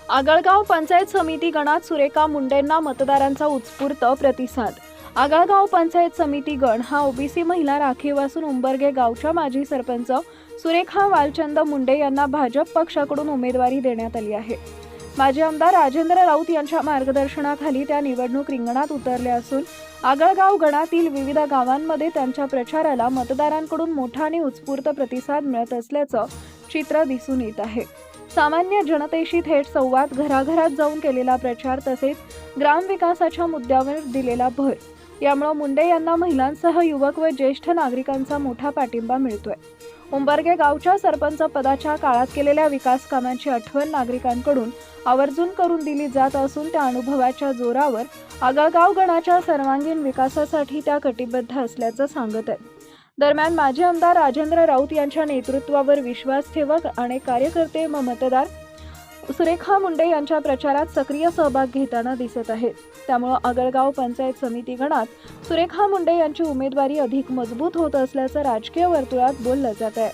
आगळगाव पंचायत समिती गणात सुरेखा मुंडेंना मतदारांचा उत्स्फूर्त प्रतिसाद। आगळगाव पंचायत समिती गण हा ओबीसी महिला राखीव असून उंबरगे गावच्या माजी सरपंच सुरेखा वालचंद मुंडे यांना भाजप पक्षाकडून उमेदवारी देण्यात आली आहे। माजी आमदार राजेंद्र राऊत यांच्या मार्गदर्शनाखाली त्या निवडणूक रिंगणात उतरल्या असून आगळगाव गणातील विविध गावांमध्ये त्यांच्या प्रचाराला मतदारांकडून मोठा आणि उत्स्फूर्त प्रतिसाद मिळत असल्याचं चित्र दिसून येत आहे। सामान्य जनतेशी थेट संवाद, घराघरात जाऊन केलेला प्रचार तसेच ग्रामविकासाच्या मुद्द्यावर दिलेला भर यामुळे मुंडे यांना महिलांसह युवक व ज्येष्ठ नागरिकांचा मोठा पाठिंबा मिळतोय। उंबरगे गावच्या सरपंच पदाच्या काळात केलेल्या विकास कामांची आठवण नागरिकांकडून आवर्जून करून दिली जात असून त्या अनुभवाच्या जोरावर आगळगाव गणाच्या सर्वांगीण विकासासाठी त्या कटिबद्ध असल्याचं सांगत आहे। दरम्यान माजी आमदार राजेंद्र राऊत यांच्या नेतृत्वावर विश्वास ठेवत अनेक कार्यकर्ते व मतदार सुरेखा मुंडे यांच्या प्रचारात सक्रिय सहभाग घेताना दिसत आहेत। त्यामुळे आगळगाव पंचायत समिती गणात सुरेखा मुंडे यांची उमेदवारी अधिक मजबूत होत असल्याचं राजकीय वर्तुळात बोललं जात आहे।